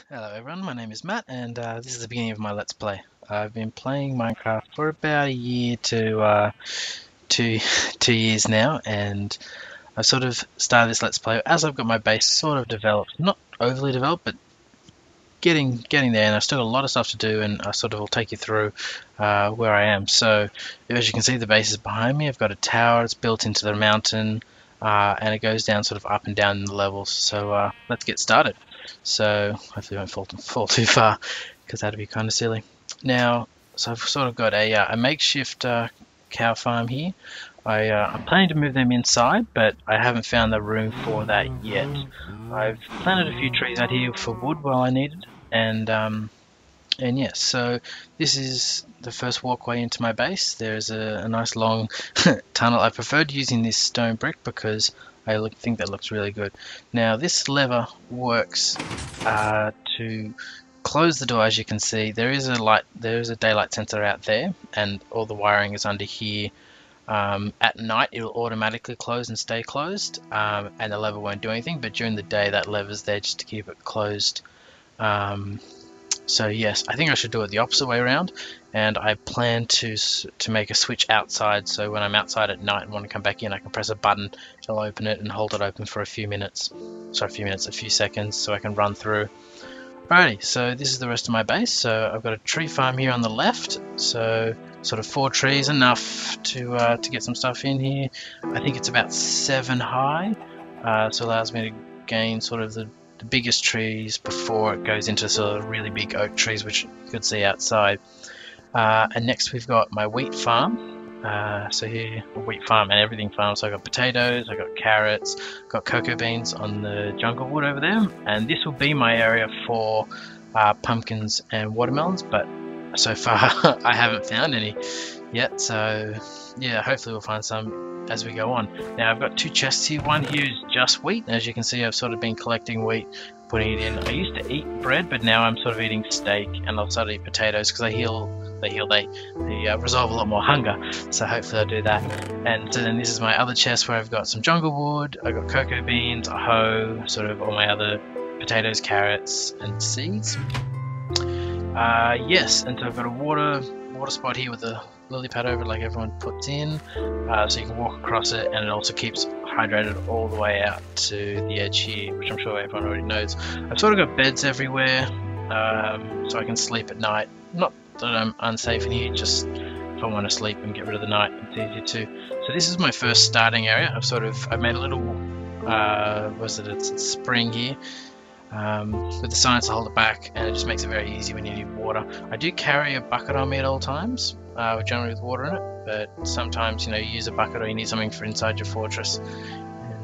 Hello everyone, my name is Matt and this is the beginning of my Let's Play. I've been playing Minecraft for about a year to two, 2 years now, and I've sort of started this Let's Play as I've got my base sort of developed. Not overly developed, but getting there, and I've still got a lot of stuff to do, and I sort of will take you through where I am. So as you can see, the base is behind me. I've got a tower, it's built into the mountain, and it goes down sort of up and down in the levels. So let's get started. So hopefully I won't fall too far, because that'd be kind of silly. Now, so I've sort of got a makeshift cow farm here. I'm planning to move them inside, but I haven't found the room for that yet. I've planted a few trees out here for wood while I needed, and yes, so this is the first walkway into my base. There's a nice long tunnel. I preferred using this stone brick because I think that looks really good. Now this lever works to close the door. As you can see, there is a daylight sensor out there, and all the wiring is under here. At night it will automatically close and stay closed, and the lever won't do anything, but during the day that lever's there just to keep it closed. So yes, I think I should do it the opposite way around, and I plan to make a switch outside, so when I'm outside at night and want to come back in, I can press a button, it'll open it and hold it open for a few minutes. Sorry, a few seconds, so I can run through. Alrighty, so this is the rest of my base. So I've got a tree farm here on the left, so sort of 4 trees, enough to get some stuff in here. I think it's about 7 high, so allows me to gain sort of the biggest trees before it goes into sort of really big oak trees, which you could see outside. And next we've got my wheat farm. So here, a wheat farm and everything farm. So I got potatoes, I got carrots, got cocoa beans on the jungle wood over there, and this will be my area for pumpkins and watermelons. But so far I haven't found any yet. So yeah, hopefully we'll find some as we go on. Now I've got 2 chests here. One here is just wheat. As you can see, I've sort of been collecting wheat, putting it in. I used to eat bread, but now I'm sort of eating steak, and I'll start to eat potatoes because they resolve a lot more hunger, so hopefully I'll do that. And then this is my other chest where I've got some jungle wood, I've got cocoa beans, a hoe, sort of all my other potatoes, carrots, and seeds. Yes, and so I've got a water spot here with a lily pad over it like everyone puts in, so you can walk across it, and it also keeps hydrated all the way out to the edge here, which I'm sure everyone already knows. I've sort of got beds everywhere, so I can sleep at night. Not that I'm unsafe in here, just if I want to sleep and get rid of the night, it's easier too. So this is my first starting area. I've made a little it's a spring here, with the signs to hold it back, and it just makes it very easy when you need water. I do carry a bucket on me at all times, generally with water in it, but sometimes you use a bucket or you need something for inside your fortress,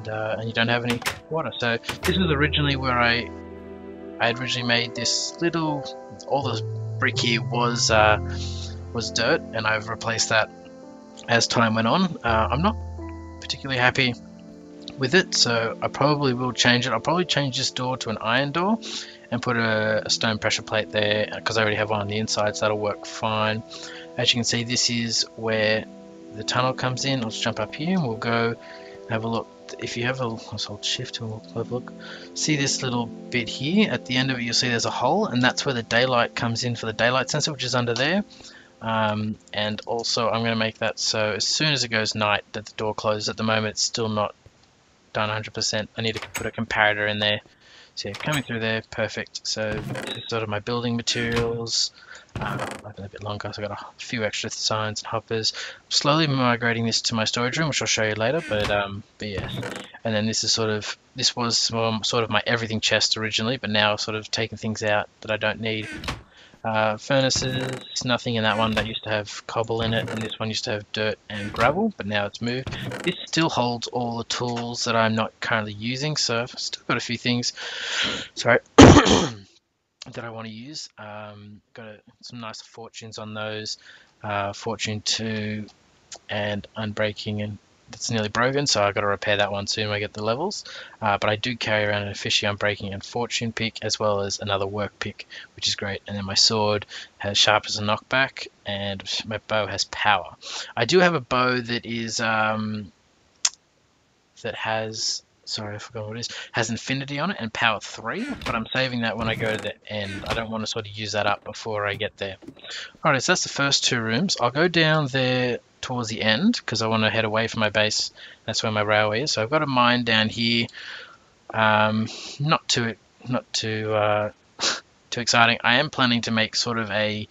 and you don't have any water. So this was originally where I had originally made this little, all the brick here was dirt, and I've replaced that as time went on. I'm not particularly happy with it, so I probably will change it. I'll probably change this door to an iron door and put a stone pressure plate there, because I already have one on the inside, so that'll work fine. As you can see, this is where the tunnel comes in. Let's jump up here and we'll go have a look. If you have let's hold shift and we'll have a look. See this little bit here? At the end of it, you'll see there's a hole, and that's where the daylight comes in for the daylight sensor, which is under there. And also I'm going to make that so as soon as it goes night that the door closes. At the moment it's still not done 100%. I need to put a comparator in there. So yeah, coming through there, perfect. So this is sort of my building materials. I've been a bit longer, so I've got a few extra signs and hoppers. I'm slowly migrating this to my storage room, which I'll show you later. But yes, and then this was sort of my everything chest originally, but now I've sort of taken things out that I don't need. Furnaces, nothing in that one. That used to have cobble in it, and this one used to have dirt and gravel, but now it's moved. This still holds all the tools that I'm not currently using, so I've still got a few things, sorry, that I want to use. Some nice fortunes on those, fortune 2 and unbreaking, and that's nearly broken, so I've got to repair that one soon when I get the levels. But I do carry around an officially unbreaking and fortune pick, as well as another work pick, which is great. And then my sword has sharp as a knockback, and my bow has power. I do have a bow that is that has sorry, I forgot what it is, has infinity on it and power 3, but I'm saving that when I go to the end. I don't want to sort of use that up before I get there. Alright, so that's the first 2 rooms. I'll go down there towards the end because I want to head away from my base. That's where my railway is. So I've got a mine down here. Not too too exciting. I am planning to make sort of a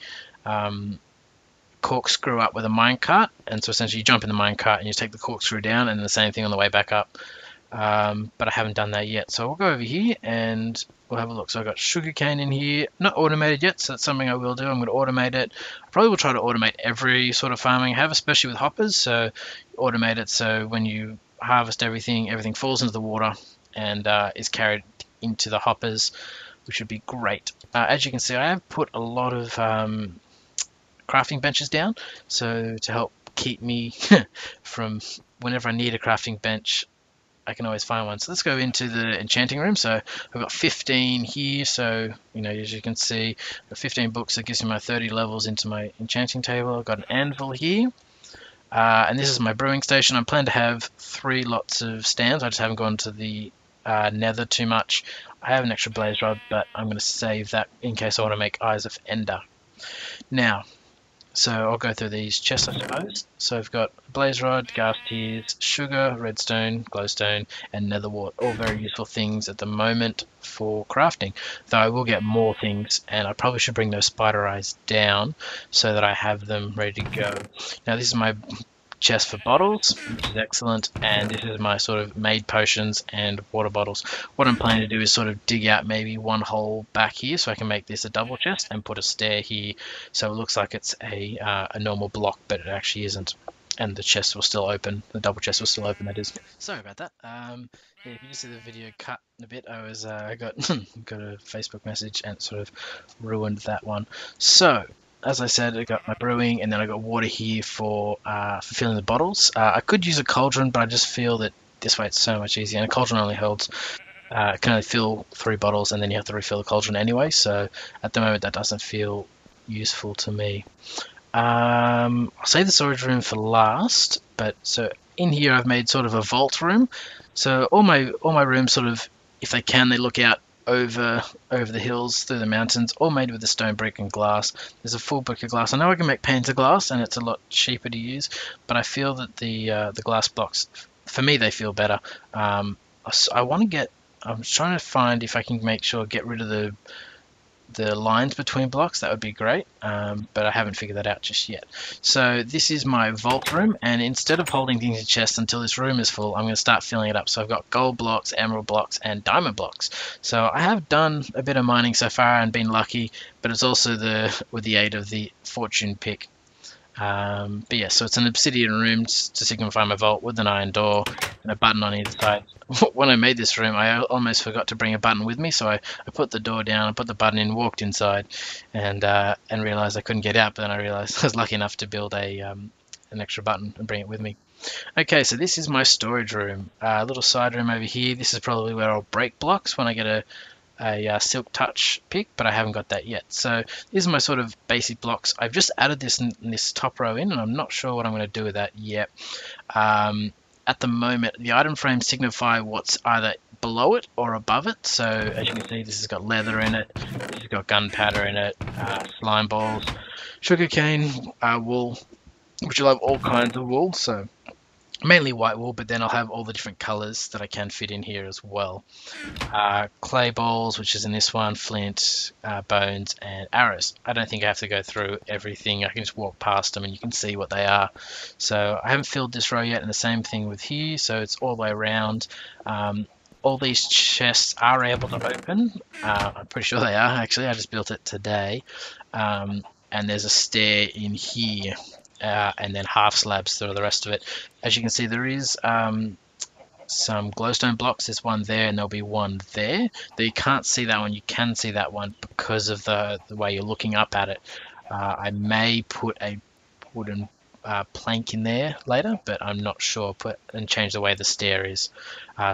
corkscrew up with a minecart, and so essentially you jump in the minecart and you take the corkscrew down, and the same thing on the way back up. But I haven't done that yet, so we'll go over here and we'll have a look. So I've got sugarcane in here, not automated yet, so that's something I will do. I'm going to automate it. I probably will try to automate every sort of farming I have, especially with hoppers. So automate it so when you harvest everything, everything falls into the water and is carried into the hoppers, which would be great. As you can see, I have put a lot of crafting benches down, so to help keep me from whenever I need a crafting bench, I can always find one. So let's go into the enchanting room. So I've got 15 here, so as you can see, I've got 15 books. That gives me my 30 levels into my enchanting table. I've got an anvil here, and this is my brewing station. I plan to have 3 lots of stands. I just haven't gone to the nether too much. I have an extra blaze rod, but I'm going to save that in case I want to make Eyes of Ender. Now, so I'll go through these chests, I suppose. So I've got blaze rod, ghast tears, sugar, redstone, glowstone, and nether wart. All very useful things at the moment for crafting. Though I will get more things, and I probably should bring those spider eyes down so that I have them ready to go. Now this is my chest for bottles, which is excellent, and this is my sort of made potions and water bottles. What I'm planning to do is sort of dig out maybe one hole back here so I can make this a double chest and put a stair here so it looks like it's a normal block, but it actually isn't, and the chest will still open, the double chest will still open, that is. Sorry about that. Yeah, if you just see the video cut a bit, I got got a Facebook message and it sort of ruined that one. So as I said, I got my brewing, and then I got water here for filling the bottles. I could use a cauldron, but I just feel that this way it's so much easier. And a cauldron only holds, can only fill 3 bottles, and then you have to refill the cauldron anyway. So at the moment, that doesn't feel useful to me. I'll save the storage room for last. But so in here, I've made sort of a vault room. So all my rooms sort of, if they can, they look out over the hills, through the mountains, all made with the stone brick and glass. There's a full brick of glass. I know I can make panes of glass, and it's a lot cheaper to use, but I feel that the glass blocks, for me, they feel better. I'm trying to find if I can get rid of the lines between blocks. That would be great, but I haven't figured that out just yet. So this is my vault room, and instead of holding things in chests until this room is full, I'm going to start filling it up. So I've got gold blocks, emerald blocks, and diamond blocks. So I have done a bit of mining so far and been lucky, but it's also with the aid of the fortune pick. But yeah, so it's an obsidian room to signify my vault with an iron door and a button on either side. When I made this room, I almost forgot to bring a button with me, so I put the door down, I put the button in, walked inside, and realized I couldn't get out. But then I realized I was lucky enough to build an extra button and bring it with me. Okay, so this is my storage room. A little side room over here. This is probably where I'll break blocks when I get a silk touch pick, but I haven't got that yet. So these are my sort of basic blocks. I've just added this top row in, and I'm not sure what I'm going to do with that yet. At the moment, the item frames signify what's either below it or above it. So as you can see, this has got leather in it, this has got gunpowder in it, slime balls, sugarcane, wool, which will have all kinds of wool. So mainly white wool, but then I'll have all the different colors that I can fit in here as well. Clay balls, which is in this one, flint, bones, and arrows. I don't think I have to go through everything. I can just walk past them and you can see what they are. So I haven't filled this row yet, and the same thing with here. So it's all the way around. All these chests are able to open. I'm pretty sure they are, actually. I just built it today. And there's a stair in here. And then half slabs through the rest of it. As you can see, there is some glowstone blocks. There's one there, and there'll be one there. Though you can't see that one, you can see that one because of the way you're looking up at it. I may put a wooden plank in there later, but I'm not sure. And change the way the stair is,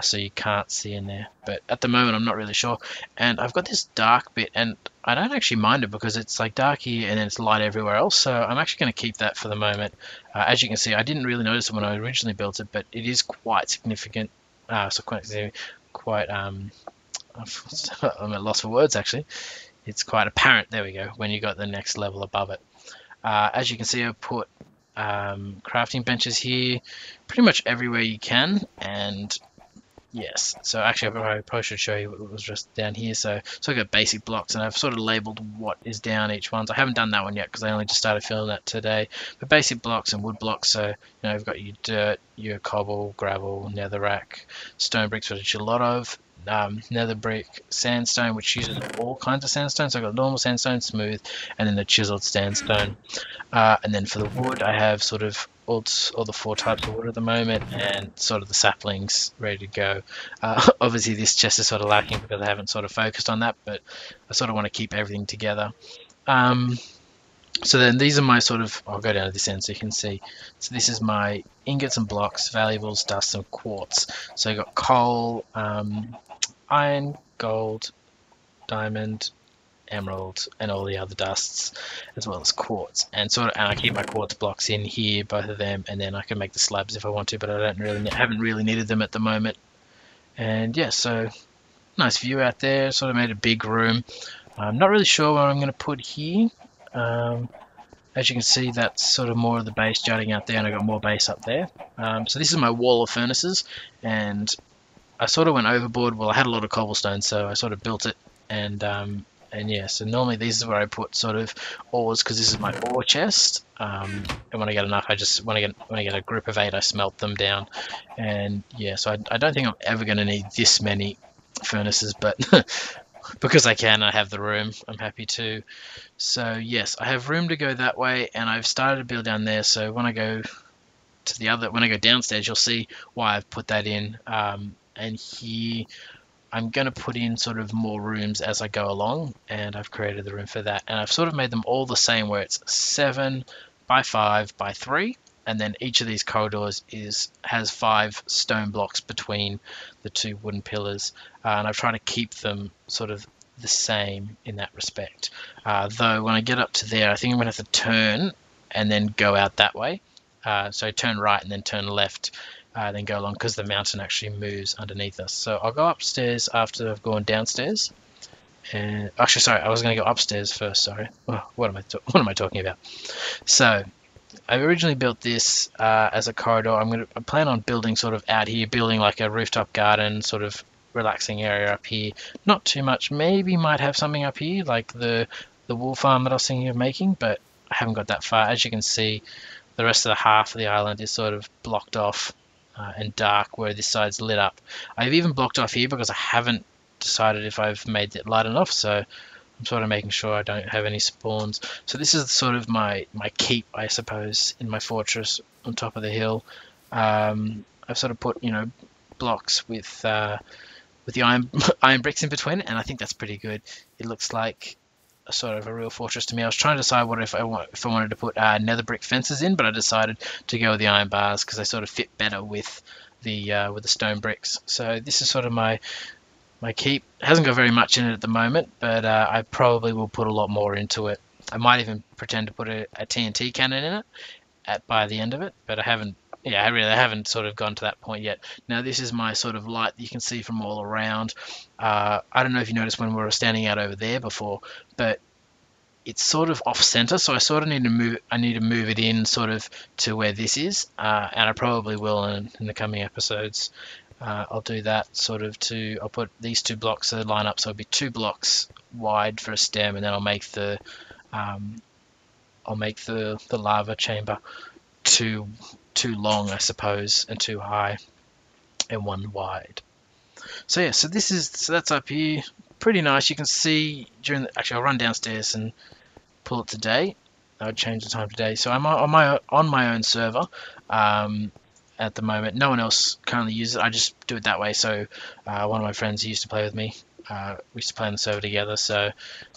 so you can't see in there. But at the moment, I'm not really sure. And I've got this dark bit, and I don't actually mind it because it's like dark here and then it's light everywhere else. So I'm actually going to keep that for the moment. As you can see, I didn't really notice it when I originally built it, but it is quite significant So quite I'm at loss for words actually. It's quite apparent. There we go. When you got the next level above it. As you can see, I've put crafting benches here, pretty much everywhere you can, and yes. So actually, I probably should show you what was just down here. So I got basic blocks, and I've sort of labeled what is down each one. So I haven't done that one yet because I only just started filling that today. But basic blocks and wood blocks. So you've got your dirt, your cobble, gravel, netherrack, stone bricks, which a lot of. Nether brick, sandstone, which uses all kinds of sandstone. So I've got normal sandstone, smooth, and then the chiseled sandstone. And then for the wood, I have sort of all the 4 types of wood at the moment, and sort of the saplings ready to go. Obviously, this chest is sort of lacking because I haven't sort of focused on that, but I sort of want to keep everything together. So then these are my sort of, I'll go down to this end so you can see. So this is my ingots and blocks, valuables, dust, and quartz. So I got coal, iron, gold, diamond, emerald, and all the other dusts, as well as quartz. And I keep my quartz blocks in here, both of them, and then I can make the slabs if I want to, but I haven't really needed them at the moment. And yeah, so nice view out there. Sort of made a big room. I'm not really sure what I'm going to put here. As you can see, that's sort of more of the base jutting out there, and I got more base up there. So this is my wall of furnaces, and I sort of went overboard. Well, I had a lot of cobblestone, so I sort of built it, and yeah, so normally these is where I put sort of ores, because this is my ore chest. And when I get enough, when I get a group of 8, I smelt them down. And yeah, so I don't think I'm ever going to need this many furnaces, but because I can, I have the room, I'm happy to. So yes, I have room to go that way, and I've started to build down there. So when I go downstairs, you'll see why I've put that in. And here I'm going to put in sort of more rooms as I go along, and I've created the room for that. And I've sort of made them all the same, where it's 7 by 5 by 3, and then each of these corridors has 5 stone blocks between the 2 wooden pillars. And I've tried to keep them sort of the same in that respect. Though when I get up to there, I think I'm going to have to turn and then go out that way. So turn right and then turn left. Then go along, because the mountain actually moves underneath us. So I'll go upstairs after I've gone downstairs. And actually, sorry, I was going to go upstairs first. Sorry, what am I talking about? So I originally built this as a corridor. I plan on building sort of out here, building like a rooftop garden, sort of relaxing area up here. Not too much. Maybe might have something up here like the wool farm that I was thinking of making, but I haven't got that far. As you can see, the rest of the half of the island is sort of blocked off. And dark, where this side's lit up. I've even blocked off here because I haven't decided if I've made it light enough, so I'm sort of making sure I don't have any spawns. So this is sort of my keep, I suppose, in my fortress on top of the hill. I've sort of put blocks with the iron bricks in between, and I think that's pretty good. It looks like a sort of a real fortress to me. I was trying to decide if I wanted to put nether brick fences in, but I decided to go with the iron bars because they sort of fit better with the stone bricks. So this is sort of my keep. It hasn't got very much in it at the moment, but I probably will put a lot more into it. I might even pretend to put a TNT cannon in it by the end of it, but I haven't. Yeah, I haven't sort of gone to that point yet. Now this is my sort of light that you can see from all around. I don't know if you noticed when we were standing out over there before, but it's sort of off center, so I sort of need to move it in sort of to where this is, and I probably will in the coming episodes. I'll do that sort of I'll put these 2 blocks to line up, so it'll be 2 blocks wide for a stem, and then I'll make the lava chamber too long, I suppose, and too high, and 1 wide. So yeah, so that's up here, pretty nice. You can see actually I'll run downstairs and pull it today. I would change the time today. So I'm on my own server at the moment. No one else currently uses it. I just do it that way. So one of my friends used to play with me. We used to play on the server together. So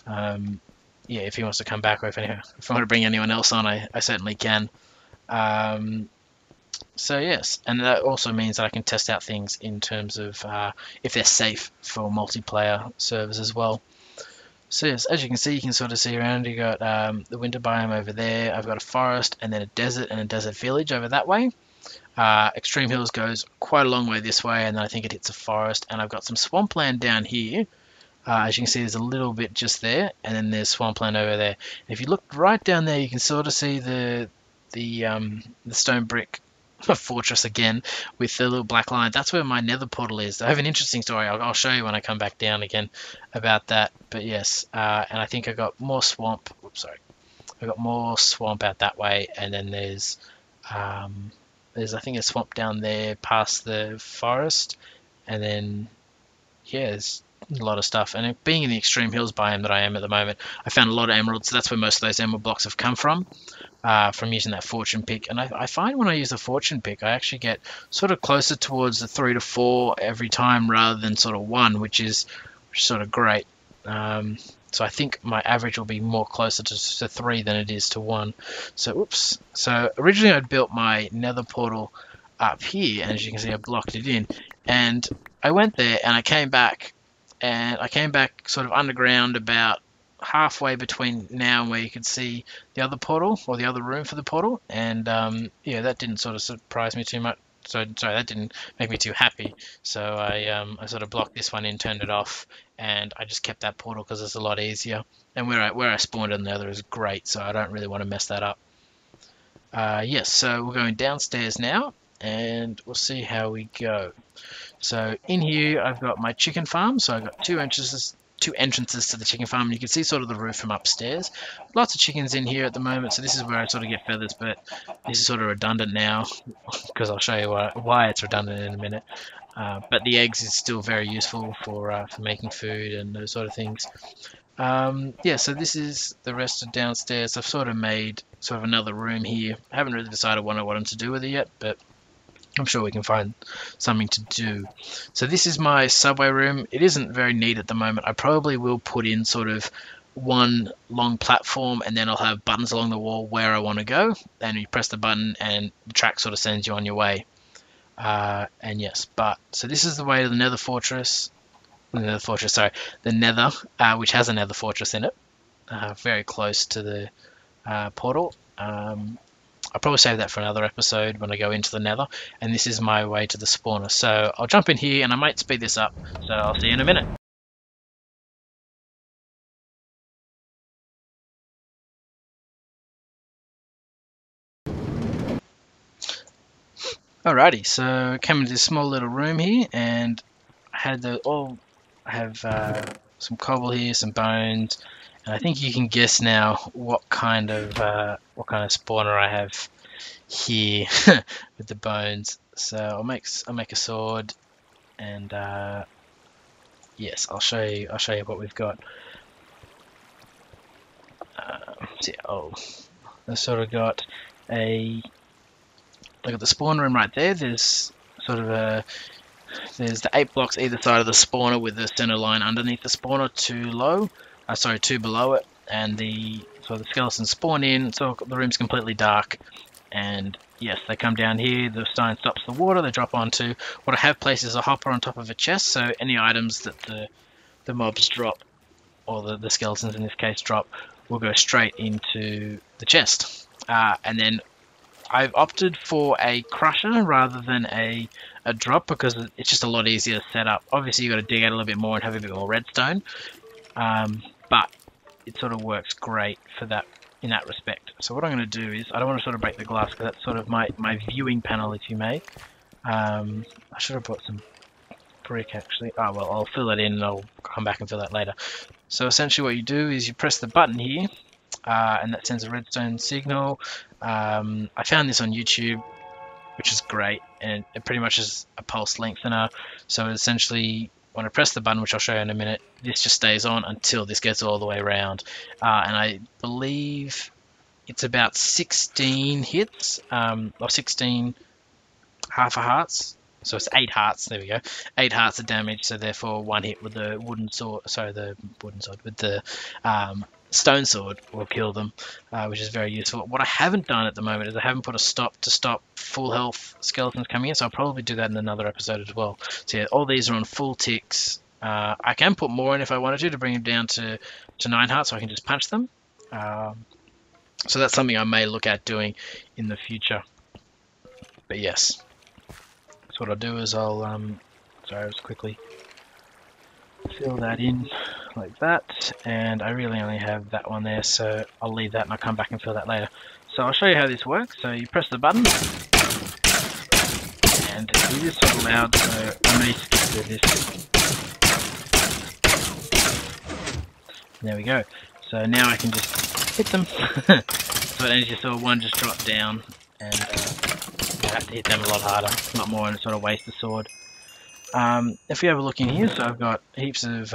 yeah, if he wants to come back, or if I want to bring anyone else on, I certainly can. So yes, and that also means that I can test out things in terms of if they're safe for multiplayer servers as well. So yes, as you can see, you can sort of see around. You got the winter biome over there. I've got a forest, and then a desert, and a desert village over that way. Extreme Hills goes quite a long way this way, and then I think it hits a forest, and I've got some swampland down here. As you can see, there's a little bit just there, and then there's swampland over there. And if you look right down there, you can sort of see the stone brick fortress again with the little black line. That's where my nether portal is. I have an interesting story. I'll show you when I come back down again about that. But yes, and I think I got more swamp. Oops, sorry. I got more swamp out that way, and then there's I think a swamp down there past the forest, and then yeah, there's a lot of stuff. And it, being in the Extreme Hills biome that I am at the moment, I found a lot of emeralds. So that's where most of those emerald blocks have come from using that fortune pick. And I find when I use the fortune pick, I actually get sort of closer towards the 3 to 4 every time rather than sort of 1, which is sort of great. So I think my average will be more closer to 3 than it is to 1. So oops. So originally I'd built my nether portal up here, and as you can see I blocked it in, and I went there and I came back, and I came back sort of underground about halfway between now and where you could see the other portal, or the other room for the portal, and yeah, that didn't sort of surprise me too much. So sorry, that didn't make me too happy. So I sort of blocked this one in, turned it off, and I just kept that portal because it's a lot easier. And where I spawned in the other is great, so I don't really want to mess that up. Yes, so we're going downstairs now, and we'll see how we go. So in here I've got my chicken farm, so I've got two entrances to the chicken farm, and you can see sort of the roof from upstairs. Lots of chickens in here at the moment, so this is where I sort of get feathers, but this is sort of redundant now because I'll show you why it's redundant in a minute. But the eggs is still very useful for making food and those sort of things. Yeah, so this is the rest of downstairs. I've sort of made sort of another room here. I haven't really decided what I wanted to do with it yet, but I'm sure we can find something to do. So this is my subway room. It isn't very neat at the moment. I probably will put in sort of one long platform, and then I'll have buttons along the wall where I want to go, and you press the button and the track sort of sends you on your way. And yes, but so this is the way to the nether fortress. The nether, which has a nether fortress in it, very close to the portal. I'll probably save that for another episode when I go into the nether, and this is my way to the spawner. So I'll jump in here, and I might speed this up, so I'll see you in a minute. Alrighty, so I came into this small little room here, and I had I have some cobble here, some bones, and I think you can guess now what kind of spawner I have here with the bones. So I'll make a sword, and yes, I'll show you what we've got. So yeah, I've sort of got look at the spawn room right there. There's sort of there's the 8 blocks either side of the spawner with the center line underneath the spawner, 2 below it, and so the skeletons spawn in, so the room's completely dark, and yes, they come down here, the stone stops the water, they drop onto, what I have placed is a hopper on top of a chest, so any items that the mobs drop, or the skeletons in this case drop, will go straight into the chest. And then I've opted for a crusher rather than a drop because it's just a lot easier to set up. Obviously you've got to dig out a little bit more and have a bit more redstone, but it sort of works great for that in that respect. So what I'm going to do is, I don't want to sort of break the glass because that's sort of my viewing panel, if you may. I should have brought some brick actually. Oh well, I'll fill it in and I'll come back and fill that later. So essentially what you do is you press the button here, and that sends a redstone signal. I found this on YouTube, which is great, and it pretty much is a pulse lengthener. So essentially, when I press the button, which I'll show you in a minute, this just stays on until this gets all the way around. And I believe it's about 16 hits, or 16 half a hearts. So it's 8 hearts, there we go. 8 hearts of damage, so therefore 1 hit with the with the stone sword will kill them, which is very useful. What I haven't done at the moment is I haven't put a stop to stop full health skeletons coming in, so I'll probably do that in another episode as well. So yeah, all these are on full ticks. I can put more in if I wanted to bring them down to 9 hearts, so I can just punch them. So that's something I may look at doing in the future. But yes, so what I'll do is I'll sorry, I'll just quickly fill that in like that, and I really only have that one there, so I'll leave that and I'll come back and fill that later. So I'll show you how this works. So you press the button, and it is sort of loud, so I may skip through this. There we go. So now I can just hit them. So as you saw, one just dropped down, and you have to hit them a lot harder, a lot more, and sort of waste the sword. If we have a look in here, so I've got heaps of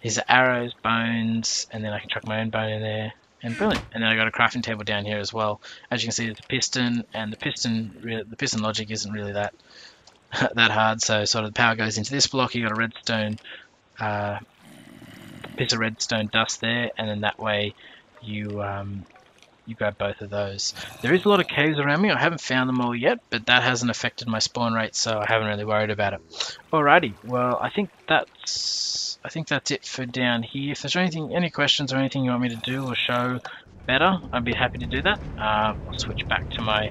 these are arrows, bones, and then I can chuck my own bone in there, and brilliant. And then I got a crafting table down here as well. As you can see, there's a piston, and the piston logic isn't really that that hard. So sort of the power goes into this block. You got a redstone piece of redstone dust there, and then that way you you grab both of those. There is a lot of caves around me. I haven't found them all yet, but that hasn't affected my spawn rate, so I haven't really worried about it. Alrighty, well, I think that's it for down here. If there's any questions or anything you want me to do or show better, I'd be happy to do that. I'll switch back to my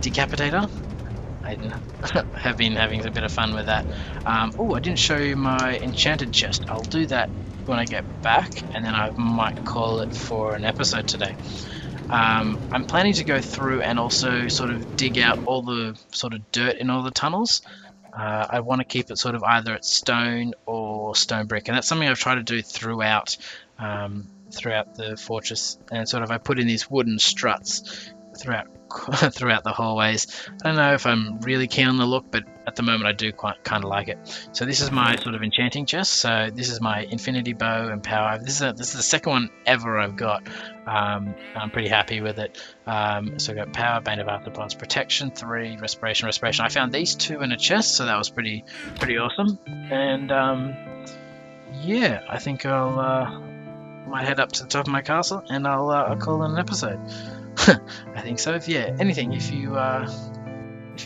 decapitator. I have been having a bit of fun with that. Oh, I didn't show you my enchanted chest. I'll do that when I get back, and then I might call it for an episode today. I'm planning to go through and also sort of dig out all the sort of dirt in all the tunnels. I want to keep it sort of either at stone or stone brick, and that's something I've tried to do throughout the fortress. And sort of I put in these wooden struts throughout the hallways. I don't know if I'm really keen on the look, but at the moment I do kind of like it. So this is my sort of enchanting chest. So this is my infinity bow and power. This is the second one ever I've got. I'm pretty happy with it. So I've got power, Bane of Arthropods, protection 3, respiration. I found these 2 in a chest, so that was pretty awesome. And yeah, I think I'll might head up to the top of my castle, and I'll call it an episode. I think so. If you'd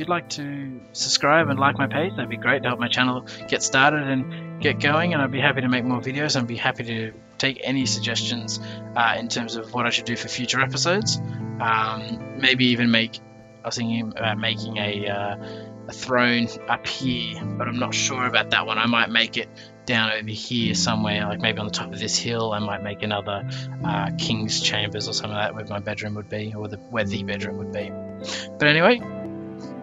like to subscribe and like my page, that'd be great to help my channel get started and get going, and I'd be happy to make more videos, and I'd be happy to take any suggestions in terms of what I should do for future episodes. Maybe even I was thinking about making a throne up here, but I'm not sure about that one. I might make it down over here somewhere, like maybe on the top of this hill. I might make another king's chambers or something like that, where my bedroom would be, or where the bedroom would be. But anyway,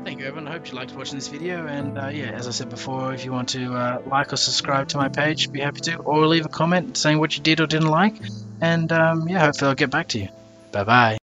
thank you everyone. I hope you liked watching this video, and yeah, as I said before, if you want to like or subscribe to my page, be happy to, or leave a comment saying what you did or didn't like, and yeah, hopefully I'll get back to you. Bye bye.